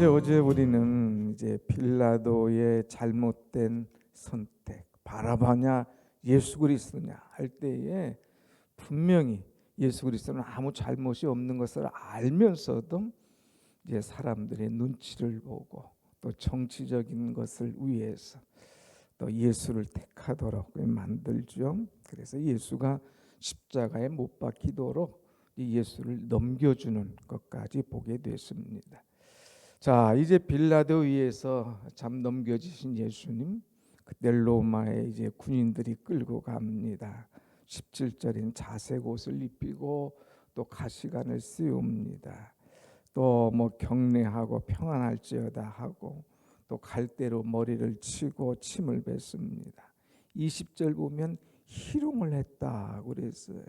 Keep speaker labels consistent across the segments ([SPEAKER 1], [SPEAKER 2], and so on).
[SPEAKER 1] 어제 우리는 이제 빌라도의 잘못된 선택, 바라바냐 예수 그리스도냐 할 때에 분명히 예수 그리스도는 아무 잘못이 없는 것을 알면서도 이제 사람들의 눈치를 보고 또 정치적인 것을 위해서 또 예수를 택하도록 만들죠. 그래서 예수가 십자가에 못 박히도록 이 예수를 넘겨주는 것까지 보게 됐습니다. 자, 이제 빌라도 위에서 잠 넘겨지신 예수님, 그때 로마에 이제 군인들이 끌고 갑니다. 17절인 자색 옷을 입히고 또 가시관을 씌웁니다. 또 뭐 경례하고 평안할지어다 하고 또 갈대로 머리를 치고 침을 뱉습니다. 20절 보면 희롱을 했다 그랬어요.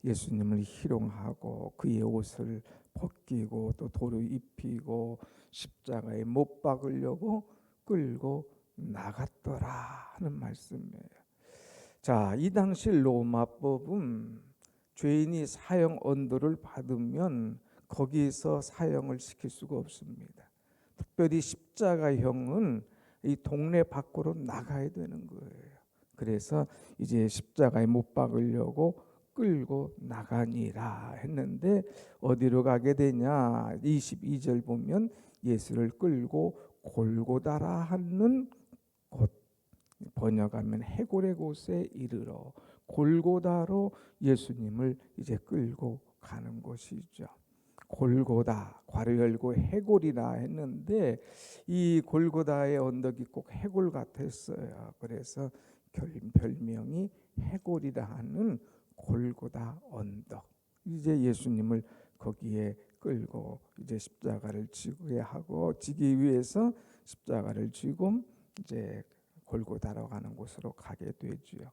[SPEAKER 1] 예수님을 희롱하고 그의 옷을 벗기고 또 돌을 입히고 십자가에 못 박으려고 끌고 나갔더라 하는 말씀이에요. 자, 이 당시 로마법은 죄인이 사형 언도를 받으면 거기서 사형을 시킬 수가 없습니다. 특별히 십자가형은 이 동네 밖으로 나가야 되는 거예요. 그래서 이제 십자가에 못 박으려고 끌고 나가니라 했는데 어디로 가게 되냐? 22절 보면 예수를 끌고 골고다라 하는 곳, 번역하면 해골의 곳에 이르러 골고다로 예수님을 이제 끌고 가는 것이죠. 골고다, 괄호 열고 해골이라 했는데 이 골고다의 언덕이 꼭 해골 같았어요. 그래서 별명이 해골이라 하는 골고다 언덕. 이제 예수님을 거기에 끌고 이제 십자가를 지기 위해서 십자가를 지고 이제 골고다로 가는 곳으로 가게 되지요.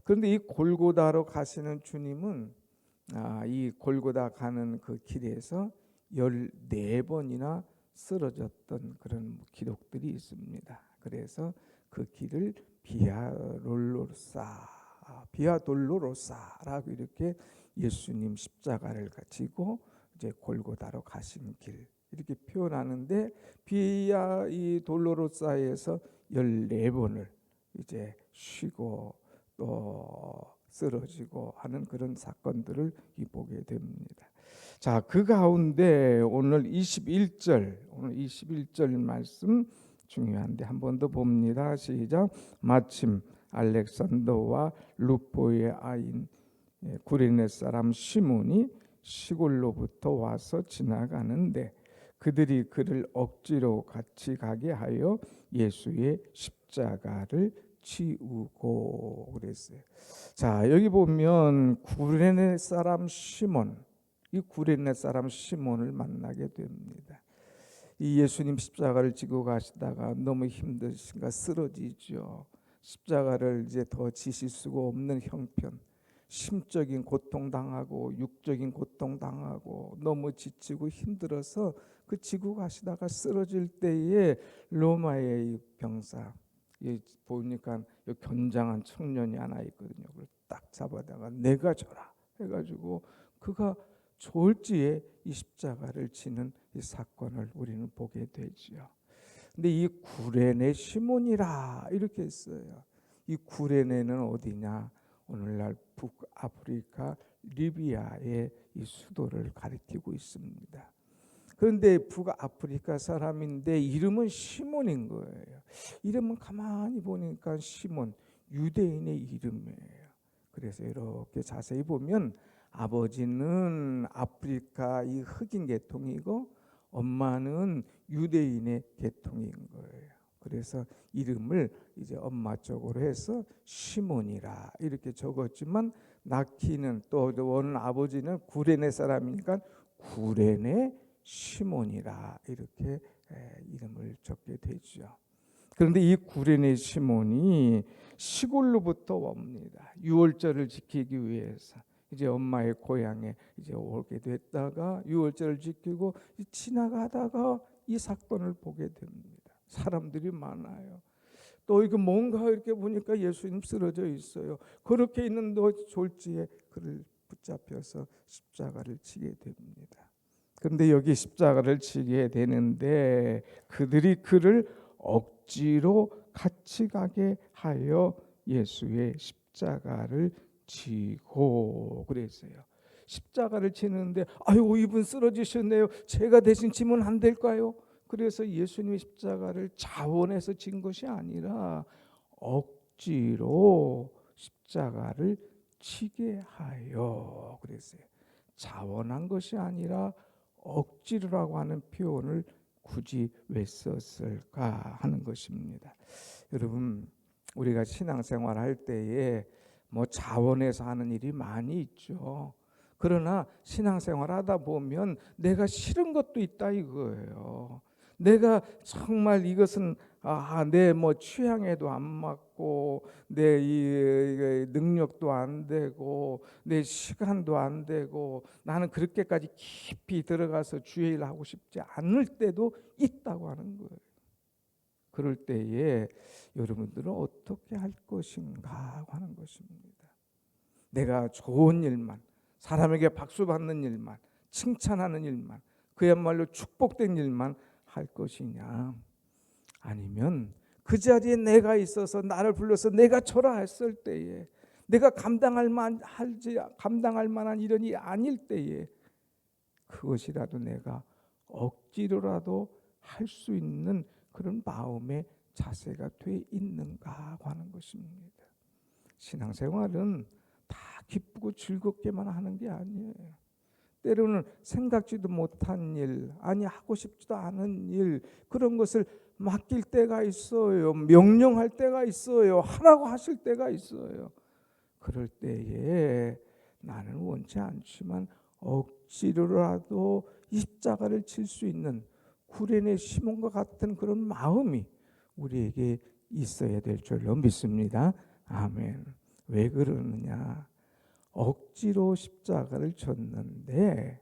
[SPEAKER 1] 그런데 이 골고다로 가시는 주님은 이 골고다 가는 그 길에서 14번이나 쓰러졌던 그런 기록들이 있습니다. 그래서 그 길을 비아돌로로사라고 이렇게 예수님 십자가를 지고 이제 골고다로 가신 길 이렇게 표현하는데 이 돌로로사에서 14번을 이제 쉬고 또 쓰러지고 하는 그런 사건들을 보게 됩니다. 자, 그 가운데 오늘 21절 말씀 중요한데 한 번 더 봅니다. 시작. 마침 알렉산더와 루포의 아인 구레네 사람 시몬이 시골로부터 와서 지나가는데 그들이 그를 억지로 같이 가게 하여 예수의 십자가를 치우고 그랬어요. 자, 여기 보면 구레네 사람 시몬, 이 구레네 사람 시몬을 만나게 됩니다. 이 예수님 십자가를 지고 가시다가 너무 힘드신가 쓰러지죠. 십자가를 이제 더 지실 수가 없는 형편, 심적인 고통당하고 육적인 고통당하고 너무 지치고 힘들어서 그 지고 가시다가 쓰러질 때에 로마의 병사 보니까 견장한 청년이 하나 있거든요. 그걸 딱 잡아다가 내가 져라 해가지고 그가 졸지에 이 십자가를 지는 이 사건을 우리는 보게 되지요. 근데 이 구레네 시몬이라 이렇게 했어요. 이 구레네는 어디냐? 오늘날 북아프리카 리비아의 이 수도를 가리키고 있습니다. 그런데 북아프리카 사람인데 이름은 시몬인 거예요. 이름은 가만히 보니까 시몬, 유대인의 이름이에요. 그래서 이렇게 자세히 보면 아버지는 아프리카 이 흑인 계통이고 엄마는 유대인의 계통인 거예요. 그래서 이름을 이제 엄마 쪽으로 해서 시몬이라 이렇게 적었지만 낳기는 또 원 아버지는 구레네 사람이니까 구레네 시몬이라 이렇게 이름을 적게 되죠. 그런데 이 구레네 시몬이 시골로부터 옵니다. 유월절을 지키기 위해서 이제 엄마의 고향에 이제 오게 됐다가 유월절을 지키고 지나가다가 이 사건을 보게 됩니다. 사람들이 많아요. 또 이거 뭔가 이렇게 보니까 예수님 쓰러져 있어요. 그렇게 있는 졸지에 그를 붙잡혀서 십자가를 치게 됩니다. 그런데 여기 십자가를 지게 되는데 그들이 그를 억지로 같이 가게 하여 예수의 십자가를 지고 그랬어요. 십자가를 지는데 아유 이분 쓰러지셨네요. 제가 대신 지면 안 될까요? 그래서 예수님의 십자가를 자원해서 진 것이 아니라 억지로 십자가를 치게 하여 그랬어요. 자원한 것이 아니라 억지로라고 하는 표현을 굳이 왜 썼을까 하는 것입니다. 여러분, 우리가 신앙생활 할 때에 뭐 자원해서 하는 일이 많이 있죠. 그러나 신앙생활 하다 보면 내가 싫은 것도 있다 이거예요. 내가 정말 이것은 내 뭐 취향에도 안 맞고 내 이 능력도 안 되고 내 시간도 안 되고 나는 그렇게까지 깊이 들어가서 주의 일을 하고 싶지 않을 때도 있다고 하는 거예요. 그럴 때에 여러분들은 어떻게 할 것인가 하는 것입니다. 내가 좋은 일만, 사람에게 박수 받는 일만, 칭찬하는 일만, 그야말로 축복된 일만 할 것이냐, 아니면 그 자리에 내가 있어서 나를 불러서 내가 쳐라 했을 때에 내가 감당할 만한 이런 일이 아닐 때에 그것이라도 내가 억지로라도 할 수 있는 그런 마음의 자세가 돼 있는가 하는 것입니다. 신앙생활은 다 기쁘고 즐겁게만 하는 게 아니에요. 때로는 생각지도 못한 일, 아니 하고 싶지도 않은 일, 그런 것을 맡길 때가 있어요. 명령할 때가 있어요. 하라고 하실 때가 있어요. 그럴 때에 나는 원치 않지만 억지로라도 십자가를 칠 수 있는 구레네 시몬과 같은 그런 마음이 우리에게 있어야 될 줄로 믿습니다. 아멘. 왜 그러느냐? 억지로 십자가를 졌는데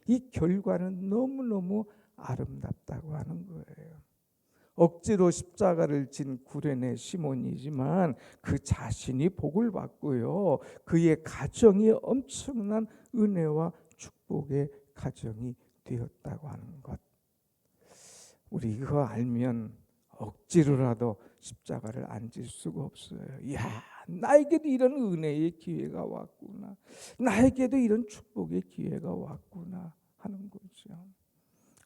[SPEAKER 1] 이 결과는 너무너무 아름답다고 하는 거예요. 억지로 십자가를 진 구레네 시몬이지만 그 자신이 복을 받고요. 그의 가정이 엄청난 은혜와 축복의 가정이 되었다고 하는 것. 우리 이거 알면 억지로라도 십자가를 안 질 수가 없어요. 이야, 나에게도 이런 은혜의 기회가 왔구나. 나에게도 이런 축복의 기회가 왔구나 하는 거죠.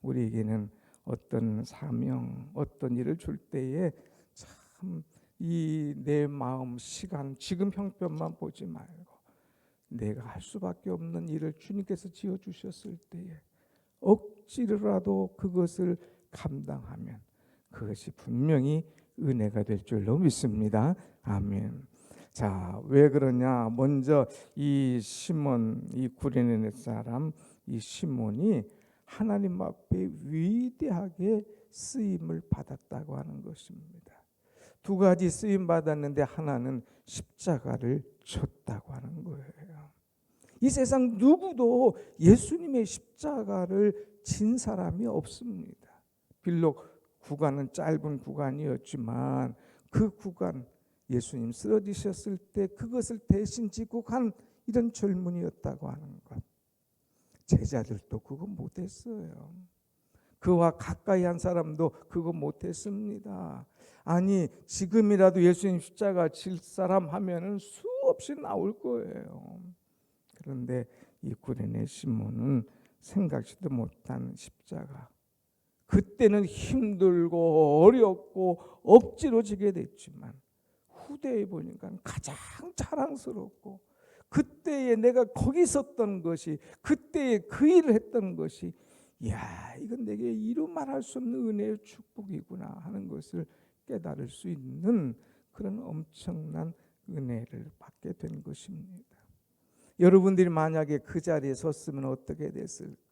[SPEAKER 1] 우리에게는 어떤 사명, 어떤 일을 줄 때에 참 이 내 마음, 시간, 지금 형편만 보지 말고 내가 할 수밖에 없는 일을 주님께서 지어주셨을 때에 억지로라도 그것을 감당하면 그것이 분명히 은혜가 될 줄로 믿습니다. 아멘. 자, 왜 그러냐? 먼저 이 시몬, 이 구레네 사람 이 시몬이 하나님 앞에 위대하게 쓰임을 받았다고 하는 것입니다. 두 가지 쓰임 받았는데 하나는 십자가를 졌다고 하는 거예요. 이 세상 누구도 예수님의 십자가를 진 사람이 없습니다. 비록 구간은 짧은 구간이었지만 그 구간, 예수님 쓰러지셨을 때 그것을 대신 지고 간 이런 젊은이였다고 하는 것. 제자들도 그거 못했어요. 그와 가까이 한 사람도 그거 못했습니다. 아니 지금이라도 예수님 십자가 질 사람 하면은 수없이 나올 거예요. 그런데 이 구레네 시몬은 생각지도 못한 십자가. 그때는 힘들고 어렵고 억지로 지게 됐지만 후대에 보니까 가장 자랑스럽고 그때에 내가 거기 있었던 것이 그때에 그 일을 했던 것이 야 이건 내게 이루 말할 수 없는 은혜의 축복이구나 하는 것을 깨달을 수 있는 그런 엄청난 은혜를 받게 된 것입니다. 여러분들이 만약에 그 자리에 섰으면 어떻게 됐을까?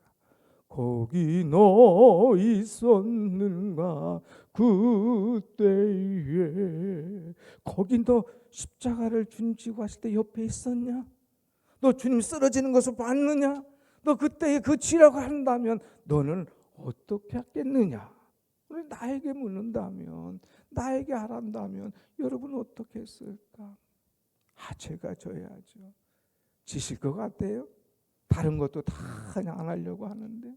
[SPEAKER 1] 거기 너 있었는가 그때에 거기 너 십자가를 주님 지고 하실 때 옆에 있었냐? 너 주님 쓰러지는 것을 봤느냐? 너 그때에 그 지라고 한다면 너는 어떻게 하겠느냐? 오늘 나에게 묻는다면 나에게 하란다면 여러분 어떻게 했을까? 제가 져야죠. 지실 것 같아요? 다른 것도 다 그냥 안 하려고 하는데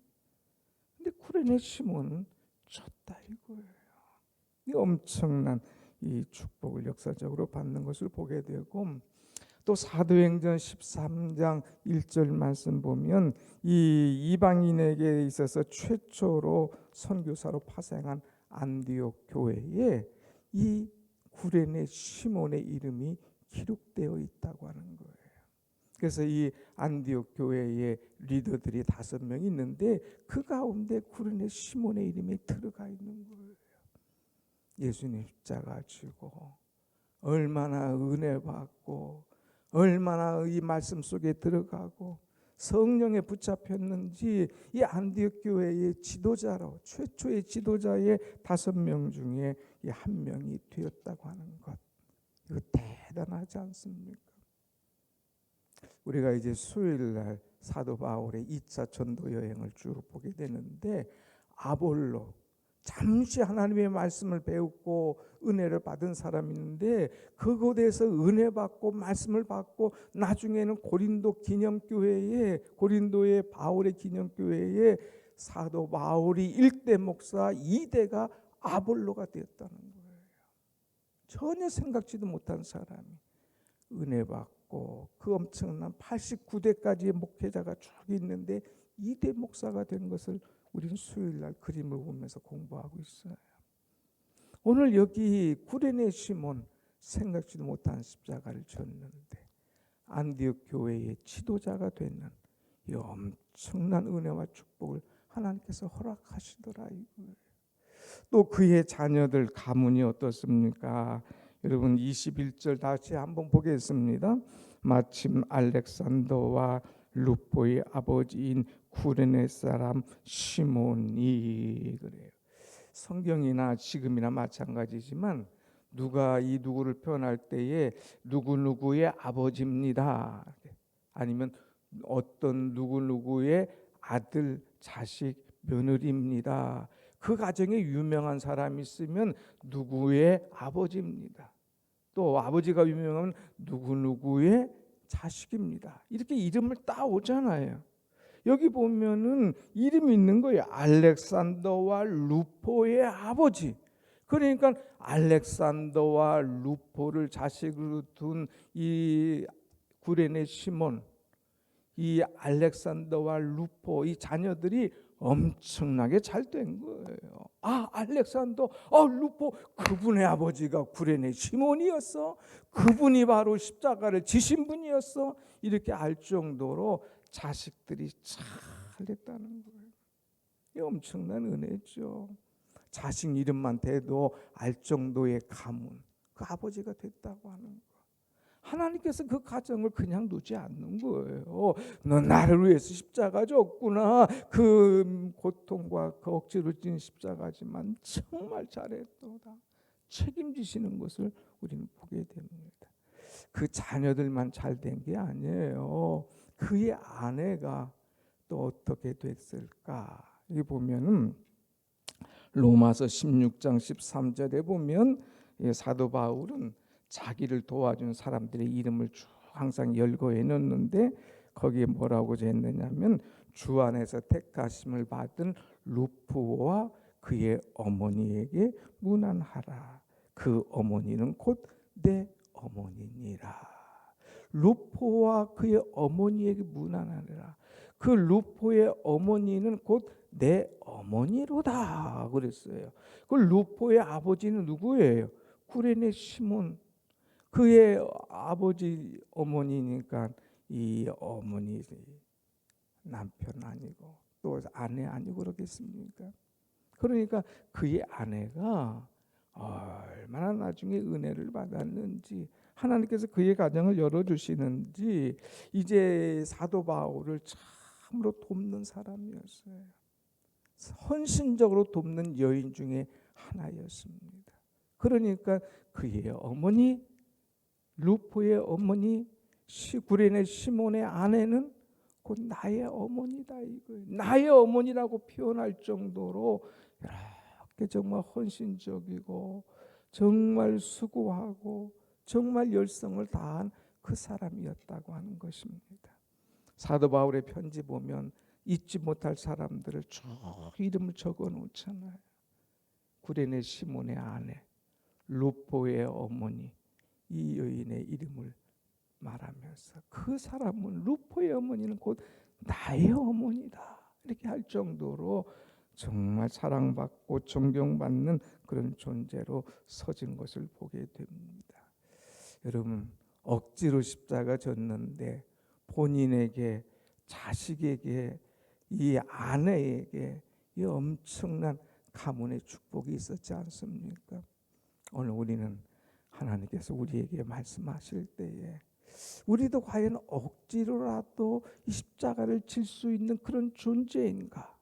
[SPEAKER 1] 구레네 시몬은 졌다 이거예요. 이 엄청난 이 축복을 역사적으로 받는 것을 보게 되고, 또 사도행전 13장 1절 말씀 보면 이 이방인에게 있어서 최초로 선교사로 파생한 안디옥 교회에 이 구레네 시몬의 이름이 기록되어 있다고 하는 거예요. 그래서 이 안디옥 교회의 리더들이 5명 있는데 그 가운데 구레네 시몬의 이름이 들어가 있는 거예요. 예수님 십자가 지고 얼마나 은혜 받고 얼마나 이 말씀 속에 들어가고 성령에 붙잡혔는지 이 안디옥 교회의 지도자로, 최초의 지도자의 5명 중에 이 한 명이 되었다고 하는 것, 이거 대단하지 않습니까? 우리가 이제 수요일 날 사도 바울의 2차 전도 여행을 쭉 보게 되는데, 아볼로, 잠시 하나님의 말씀을 배우고 은혜를 받은 사람이 있는데 그곳에서 은혜 받고 말씀을 받고 나중에는 고린도 기념교회에, 고린도의 바울의 기념교회에 사도 바울이 1대 목사 2대가 아볼로가 되었다는 거예요. 전혀 생각지도 못한 사람이 은혜 받고 그 엄청난 89대까지의 목회자가 쭉 있는데 2대 목사가 된 것을 우리는 수요일 날 그림을 보면서 공부하고 있어요. 오늘 여기 구레네 시몬, 생각지도 못한 십자가를 졌는데 안디옥 교회의 지도자가 되는 이 엄청난 은혜와 축복을 하나님께서 허락하시더라 이거예요. 또 그의 자녀들 가문이 어떻습니까? 여러분 21절 다시 한번 보겠습니다. 마침 알렉산더와 루포의 아버지인 구레네 사람 시몬이, 그래요. 성경이나 지금이나 마찬가지지만 누가 이 누구를 표현할 때에 누구누구의 아버지입니다, 아니면 어떤 누구누구의 아들, 자식, 며느리입니다, 그 가정에 유명한 사람이 있으면 누구의 아버지입니다. 또 아버지가 유명하면 누구누구의 자식입니다. 이렇게 이름을 따오잖아요. 여기 보면은 이름이 있는 거예요. 알렉산더와 루포의 아버지. 그러니까 알렉산더와 루포를 자식으로 둔 이 구레네 시몬, 이 알렉산더와 루포, 이 자녀들이 엄청나게 잘 된 거예요. 아, 알렉산더, 루포, 그분의 아버지가 구레네 시몬이었어. 그분이 바로 십자가를 지신 분이었어. 이렇게 알 정도로 자식들이 잘 됐다는 거예요. 이 엄청난 은혜죠. 자식 이름만 대도 알 정도의 가문, 그 아버지가 됐다고 하는 거예요. 하나님께서 그 가정을 그냥 두지 않는 거예요. 너 나를 위해서 십자가 졌구나. 그 고통과 그 억지로 진 십자가지만 정말 잘했도다. 책임지시는 것을 우리는 보게 됩니다. 그 자녀들만 잘된 게 아니에요. 그의 아내가 또 어떻게 됐을까? 여기 보면은 로마서 16장 13절에 보면 사도 바울은 자기를 도와준 사람들의 이름을 쭉 항상 열거해 놓는데 거기에 뭐라고 했느냐면 주 안에서 택하심을 받은 루포와 그의 어머니에게 문안하라. 그 어머니는 곧 내 어머니니라. 루포와 그의 어머니에게 문안하라. 그 루포의 어머니는 곧 내 어머니로다 그랬어요. 그 루포의 아버지는 누구예요? 구레네 시몬. 그의 아버지 어머니니까 이 어머니 남편 아니고 또 아내 아니고 그러겠습니까? 그러니까 그의 아내가 얼마나 나중에 은혜를 받았는지, 하나님께서 그의 가정을 열어주시는지, 이제 사도 바울을 참으로 돕는 사람이었어요. 헌신적으로 돕는 여인 중에 하나였습니다. 그러니까 그의 어머니, 루포의 어머니, 구레네 시몬의 아내는 곧 나의 어머니다 이거예요. 나의 어머니라고 표현할 정도로 이렇게 정말 헌신적이고 정말 수고하고 정말 열성을 다한 그 사람이었다고 하는 것입니다. 사도 바울의 편지 보면 잊지 못할 사람들을 쭉 이름을 적어 놓잖아요. 구레네 시몬의 아내, 루포의 어머니, 이 여인의 이름을 말하면서 그 사람은, 루포의 어머니는 곧 나의 어머니다 이렇게 할 정도로 정말 사랑받고 존경받는 그런 존재로 서진 것을 보게 됩니다. 여러분, 억지로 십자가 졌는데 본인에게, 자식에게, 이 아내에게 이 엄청난 가문의 축복이 있었지 않습니까? 오늘 우리는 하나님께서 우리에게 말씀하실 때에 우리도 과연 억지로라도 이 십자가를 질 수 있는 그런 존재인가?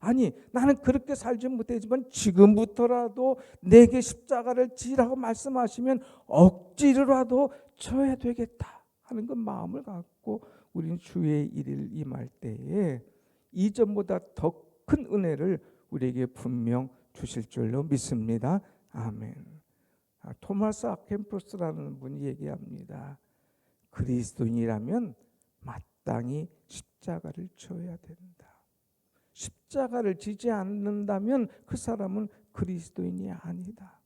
[SPEAKER 1] 아니, 나는 그렇게 살지 못하지만 지금부터라도 내게 십자가를 지라고 말씀하시면 억지로라도 져야 되겠다 하는 그 마음을 갖고 우리는 주의 일을 임할 때에 이전보다 더 큰 은혜를 우리에게 분명 주실 줄로 믿습니다. 아멘. 토마스 아켐프로스라는 분이 얘기합니다. 그리스도인이라면 마땅히 십자가를 져야 된다. 십자가를 지지 않는다면 그 사람은 그리스도인이 아니다.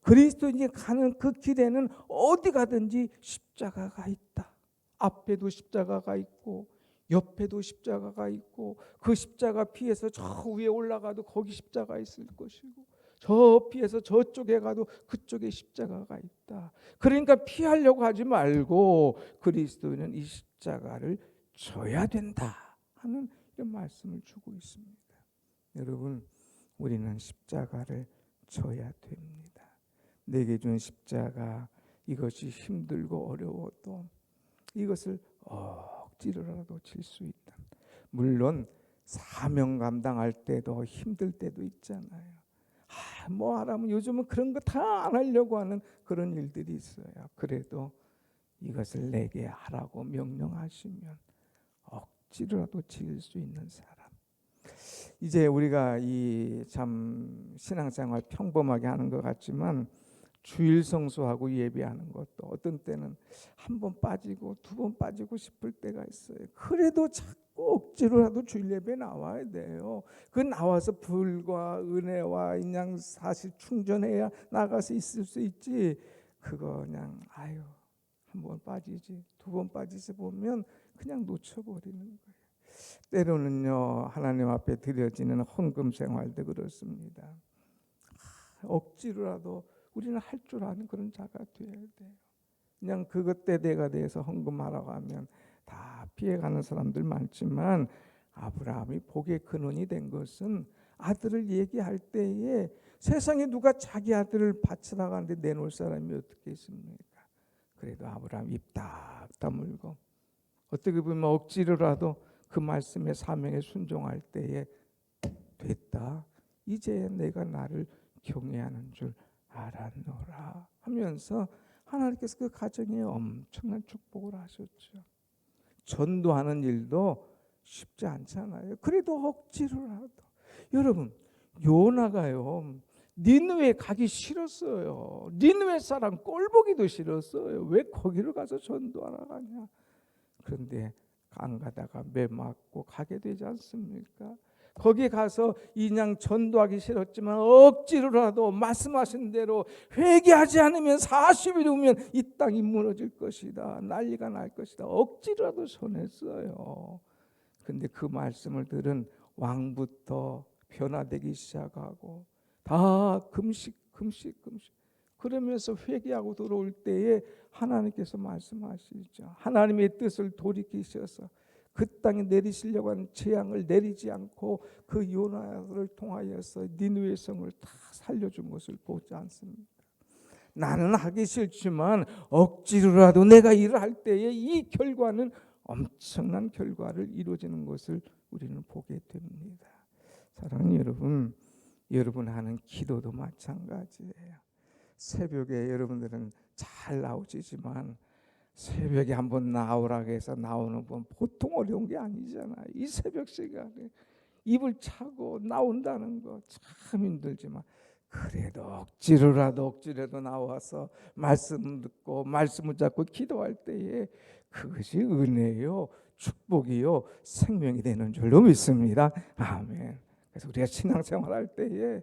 [SPEAKER 1] 그리스도인이 가는 그 길에는 어디 가든지 십자가가 있다. 앞에도 십자가가 있고 옆에도 십자가가 있고 그 십자가 피해서 저 위에 올라가도 거기 십자가 있을 것이고 저 피해서 저쪽에 가도 그쪽에 십자가가 있다. 그러니까 피하려고 하지 말고 그리스도인은 이 십자가를 져야 된다 하는 이런 말씀을 주고 있습니다. 여러분, 우리는 십자가를 져야 됩니다. 내게 준 십자가, 이것이 힘들고 어려워도 이것을 억지로라도 질 수 있다. 물론 사명 감당할 때도 힘들 때도 있잖아요. 뭐 하라면 요즘은 그런 거 다 안 하려고 하는 그런 일들이 있어요. 그래도 이것을 내게 하라고 명령하시면 억지로라도 질 수 있는 사람. 이제 우리가 이 참 신앙생활 평범하게 하는 것 같지만 주일 성수하고 예배하는 것도 어떤 때는 한 번 빠지고 두 번 빠지고 싶을 때가 있어요. 그래도 자꾸 억지로라도 주일 예배 나와야 돼요. 그 나와서 불과 은혜와 그냥 사실 충전해야 나가서 있을 수 있지. 그거 그냥 아유 한 번 빠지지 두 번 빠지지 보면 그냥 놓쳐버리는 거예요. 때로는요 하나님 앞에 드려지는 헌금 생활도 그렇습니다. 억지로라도 우리는 할 줄 아는 그런 자가 되어야 돼요. 그냥 그것 때대가 돼서 헌금하라고 하면 다 피해가는 사람들 많지만 아브라함이 복의 근원이 된 것은 아들을 얘기할 때에 세상에 누가 자기 아들을 바치라고 하는데 내놓을 사람이 어떻게 있습니까? 그래도 아브라함 입 딱 다물고 어떻게 보면 억지로라도 그 말씀에 사명에 순종할 때에 됐다. 이제 내가 나를 경외하는 줄 알았노라 하면서 하나님께서 그 가정에 엄청난 축복을 하셨죠. 전도하는 일도 쉽지 않잖아요. 그래도 억지로라도. 여러분, 요나가요 니느웨 가기 싫었어요. 니느웨 사람 꼴보기도 싫었어요. 왜 거기를 가서 전도하러 가냐. 그런데 안 가다가 매 맞고 가게 되지 않습니까? 거기 가서 그냥 전도하기 싫었지만 억지로라도 말씀하신 대로 회개하지 않으면 40일 후면 이 땅이 무너질 것이다. 난리가 날 것이다. 억지로라도 전했어요. 근데 그 말씀을 들은 왕부터 변화되기 시작하고 다 금식 그러면서 회개하고 들어올 때에 하나님께서 말씀하시죠. 하나님의 뜻을 돌이키셔서 그 땅에 내리시려고 하는 재앙을 내리지 않고 그 요나를 통하여서 니느웨 성을 다 살려준 것을 보지 않습니까? 나는 하기 싫지만 억지로라도 내가 일을 할 때에 이 결과는 엄청난 결과를 이루어지는 것을 우리는 보게 됩니다. 사랑하는 여러분, 여러분 하는 기도도 마찬가지예요. 새벽에 여러분들은 잘 나오시지만 새벽에 한번 나오라고 해서 나오는 건 보통 어려운 게 아니잖아요. 이 새벽 시간에 입을 차고 나온다는 거 참 힘들지만 그래도 억지로라도 나와서 말씀 듣고 말씀을 잡고 기도할 때에 그것이 은혜요, 축복이요, 생명이 되는 줄로 믿습니다. 아멘. 그래서 우리가 신앙생활할 때에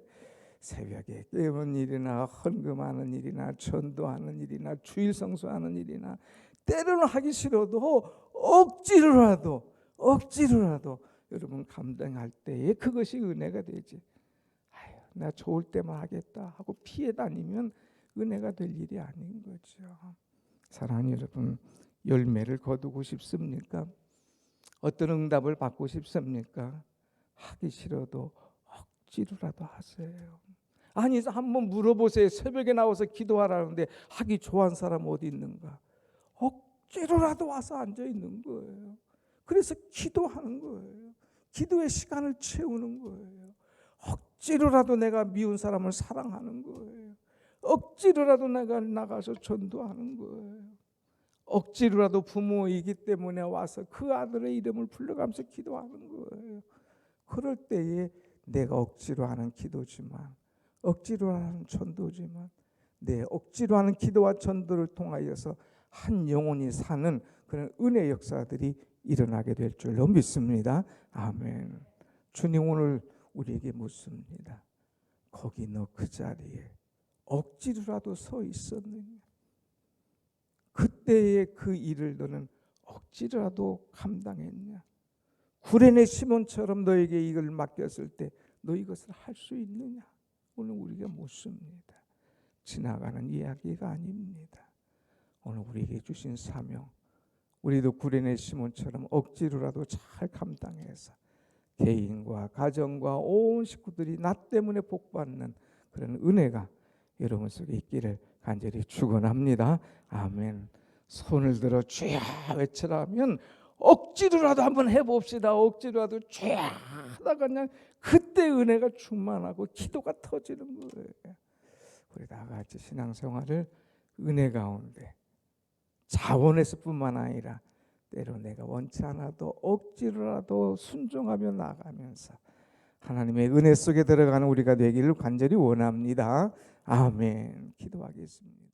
[SPEAKER 1] 새벽에 깨우는 일이나 헌금하는 일이나 전도하는 일이나 주일 성수하는 일이나 때로는 하기 싫어도 억지로라도 여러분 감당할 때에 그것이 은혜가 되지. 아유, 나 좋을 때만 하겠다 하고 피해 다니면 은혜가 될 일이 아닌 거죠. 사랑하는 여러분, 열매를 거두고 싶습니까? 어떤 응답을 받고 싶습니까? 하기 싫어도 억지로라도 하세요. 아니, 한번 물어보세요. 새벽에 나와서 기도하라는데 하기 좋아하는 사람 어디 있는가? 억지로라도 와서 앉아 있는 거예요. 그래서 기도하는 거예요. 기도의 시간을 채우는 거예요. 억지로라도 내가 미운 사람을 사랑하는 거예요. 억지로라도 내가 나가서 전도하는 거예요. 억지로라도 부모이기 때문에 와서 그 아들의 이름을 불러가면서 기도하는 거예요. 그럴 때에 내가 억지로 하는 기도지만, 억지로 하는 전도지만, 내 억지로 하는 기도와 전도를 통하여서 한 영혼이 사는 그런 은혜 역사들이 일어나게 될 줄로 믿습니다. 아멘. 주님 오늘 우리에게 묻습니다. 거기 너 그 자리에 억지로라도 서 있었느냐? 그때의 그 일을 너는 억지로라도 감당했냐? 구레네 시몬처럼 너에게 이걸 맡겼을 때 너 이것을 할 수 있느냐? 오늘 우리가 묻습니다. 지나가는 이야기가 아닙니다. 오늘 우리에게 주신 사명, 우리도 구레네 시몬처럼 억지로라도 잘 감당해서 개인과 가정과 온 식구들이 나 때문에 복받는 그런 은혜가 여러분 속에 있기를 간절히 축원합니다. 아멘. 손을 들어 주야 외치라면 억지로라도 한번 해봅시다. 억지로라도 주야 하다가 그냥 그때 은혜가 충만하고 기도가 터지는 거예요. 우리 다 같이 신앙생활을 은혜 가운데 자원에서뿐만 아니라 때로 내가 원치 않아도 억지로라도 순종하며 나가면서 하나님의 은혜 속에 들어가는 우리가 되기를 간절히 원합니다. 아멘. 기도하겠습니다.